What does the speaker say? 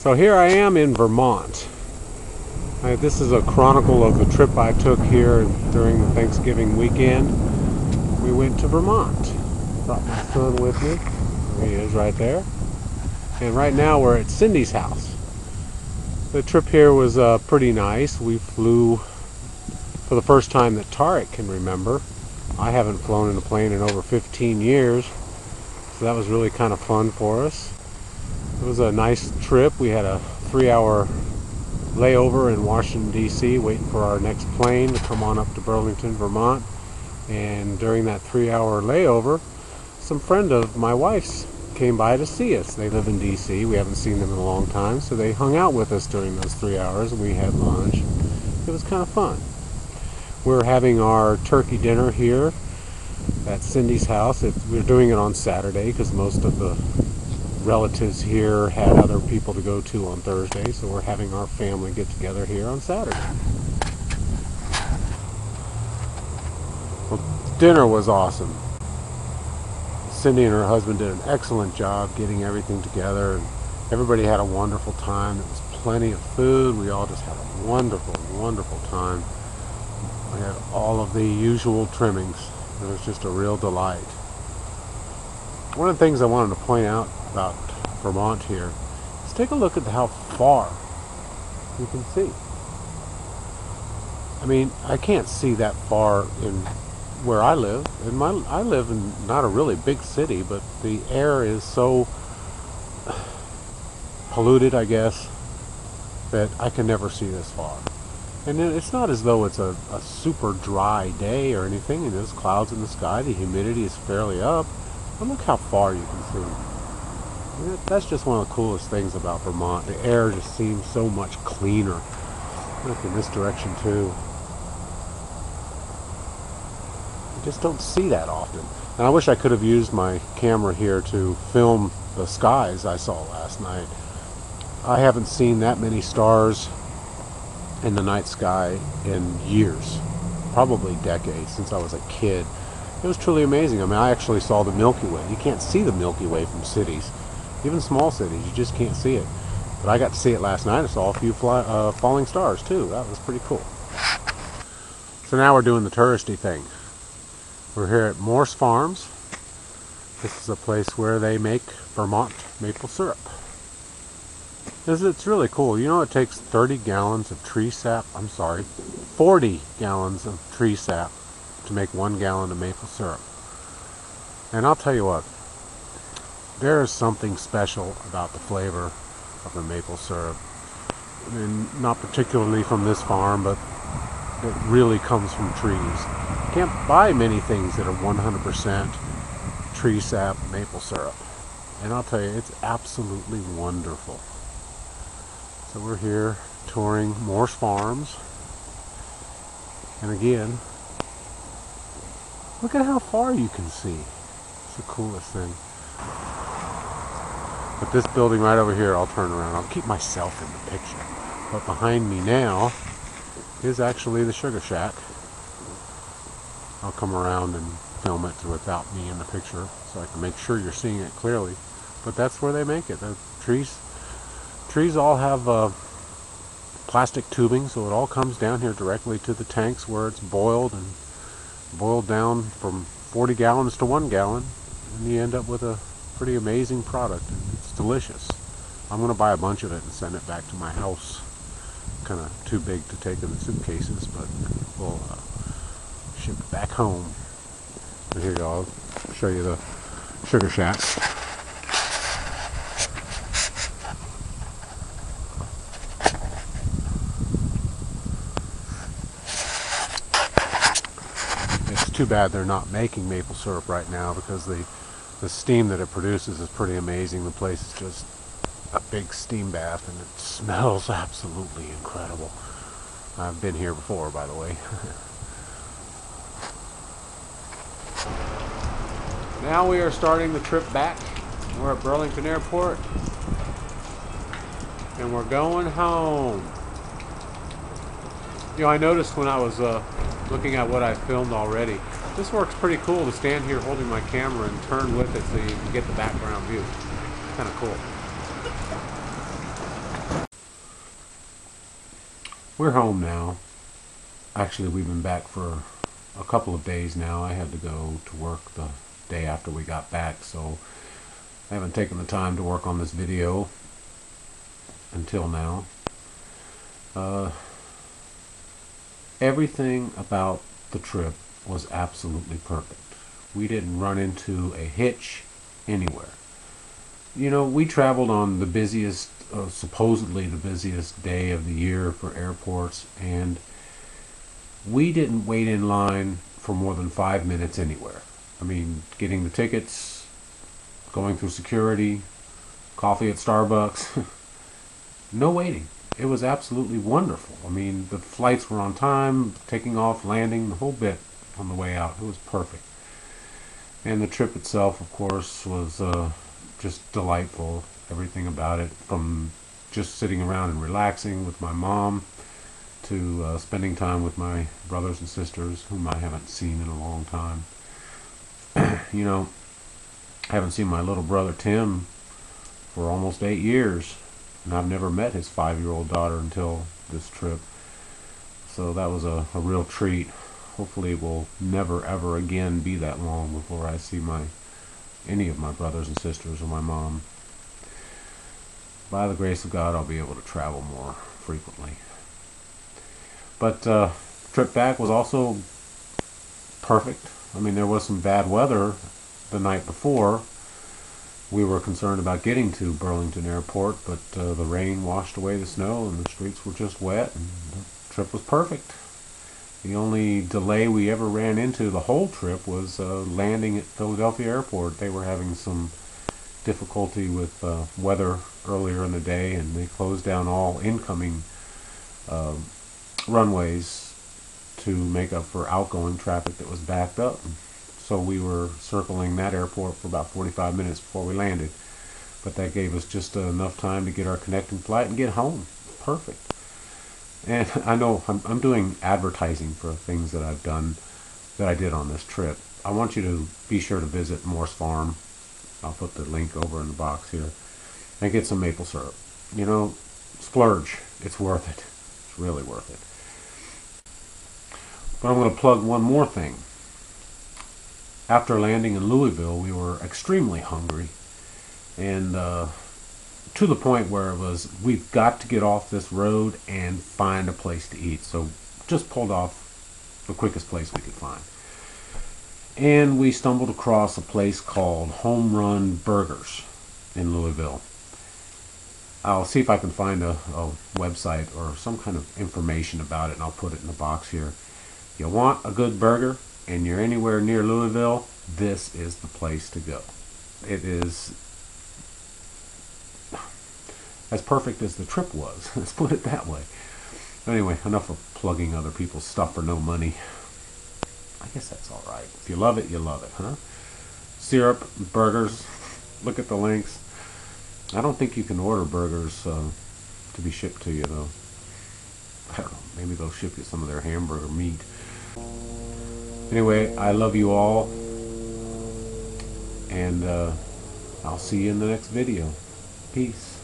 So here I am in Vermont. This is a chronicle of the trip I took here during the Thanksgiving weekend. We went to Vermont. Brought my son with me. There he is right there. And right now we're at Cindy's house. The trip here was pretty nice. We flew for the first time that Tarek can remember. I haven't flown in a plane in over 15 years, so that was really kind of fun for us. It was a nice trip. We had a 3-hour layover in Washington, D.C., waiting for our next plane to come on up to Burlington, Vermont. And during that 3-hour layover, some friend of my wife's came by to see us. They live in D.C. We haven't seen them in a long time, so they hung out with us during those 3 hours, and we had lunch. It was kind of fun. We're having our turkey dinner here at Cindy's house. We're doing it on Saturday because most of the relatives here had other people to go to on Thursday, so we're having our family get together here on Saturday. Well, dinner was awesome. Cindy and her husband did an excellent job getting everything together, and everybody had a wonderful time. There was plenty of food. We all just had a wonderful, wonderful time. We had all of the usual trimmings. It was just a real delight. One of the things I wanted to point out about Vermont here is take a look at how far you can see. I mean, I can't see that far in where I live. I live in not a really big city, but the air is so polluted, I guess, that I can never see this far. And it's not as though it's a super dry day or anything, and there's clouds in the sky, the humidity is fairly up, but look how far you can see. And that's just one of the coolest things about Vermont. The air just seems so much cleaner. Look in this direction too. You just don't see that often. And I wish I could have used my camera here to film the skies I saw last night. I haven't seen that many stars in the night sky in years, probably decades, since I was a kid. It was truly amazing. I mean, I actually saw the Milky Way. You can't see the Milky Way from cities, even small cities. You just can't see it. But I got to see it last night. I saw a few falling stars too. That was pretty cool. So now we're doing the touristy thing. We're here at Morse Farms. This is a place where they make Vermont maple syrup. It's really cool. You know, it takes 40 gallons of tree sap to make 1 gallon of maple syrup. And I'll tell you what, there is something special about the flavor of the maple syrup. I mean, not particularly from this farm, but it really comes from trees. You can't buy many things that are 100% tree sap maple syrup. And I'll tell you, it's absolutely wonderful. So we're here touring Morse Farms. And again, look at how far you can see. It's the coolest thing. But this building right over here, I'll turn around. I'll keep myself in the picture. But behind me now is actually the sugar shack. I'll come around and film it without me in the picture so I can make sure you're seeing it clearly. But that's where they make it. The trees all have plastic tubing, so it all comes down here directly to the tanks where it's boiled and boiled down from 40 gallons to 1 gallon, and you end up with a pretty amazing product. And it's delicious. I'm going to buy a bunch of it and send it back to my house. Kind of too big to take in the suitcases, but we'll ship it back home. And here you go. I'll show you the sugar shack. Too bad they're not making maple syrup right now, because the steam that it produces is pretty amazing. The place is just a big steam bath, and it smells absolutely incredible. I've been here before, by the way. Now we are starting the trip back. We're at Burlington Airport, and we're going home. You know, I noticed when I was looking at what I filmed already, this works pretty cool to stand here holding my camera and turn with it so you can get the background view. Kind of cool. We're home now. Actually, we've been back for a couple of days now. I had to go to work the day after we got back, so I haven't taken the time to work on this video until now. Everything about the trip was absolutely perfect. We didn't run into a hitch anywhere. You know, we traveled on the busiest, supposedly the busiest day of the year for airports, and we didn't wait in line for more than 5 minutes anywhere. I mean, getting the tickets, going through security, coffee at Starbucks, no waiting. It was absolutely wonderful. I mean, the flights were on time, taking off, landing, the whole bit on the way out. It was perfect. And the trip itself, of course, was just delightful. Everything about it, from just sitting around and relaxing with my mom to spending time with my brothers and sisters, whom I haven't seen in a long time. You know, I haven't seen my little brother Tim for almost 8 years, and I've never met his 5-year-old daughter until this trip. So that was a real treat. Hopefully it will never ever again be that long before I see any of my brothers and sisters or my mom. By the grace of God, I'll be able to travel more frequently. But trip back was also perfect. I mean, there was some bad weather the night before. We were concerned about getting to Burlington Airport, but the rain washed away the snow and the streets were just wet, and the trip was perfect. The only delay we ever ran into the whole trip was landing at Philadelphia Airport. They were having some difficulty with weather earlier in the day, and they closed down all incoming runways to make up for outgoing traffic that was backed up. So we were circling that airport for about 45 minutes before we landed. But that gave us just enough time to get our connecting flight and get home. Perfect. And I know I'm doing advertising for things that I've done, that I did on this trip. I want you to be sure to visit Morse Farm. I'll put the link over in the box here. And get some maple syrup. You know, splurge. It's worth it. It's really worth it. But I'm going to plug one more thing. After landing in Louisville, we were extremely hungry, and to the point where it was, we've got to get off this road and find a place to eat. So just pulled off the quickest place we could find. And we stumbled across a place called Home Run Burgers in Louisville. I'll see if I can find a website or some kind of information about it, and I'll put it in the box here. You want a good burger and you're anywhere near Louisville, this is the place to go. It is as perfect as the trip was. Let's put it that way. Anyway, enough of plugging other people's stuff for no money. I guess that's all right. If you love it, you love it, huh? Syrup, burgers, look at the links. I don't think you can order burgers to be shipped to you, though. I don't know, maybe they'll ship you some of their hamburger meat. Anyway, I love you all, and I'll see you in the next video. Peace.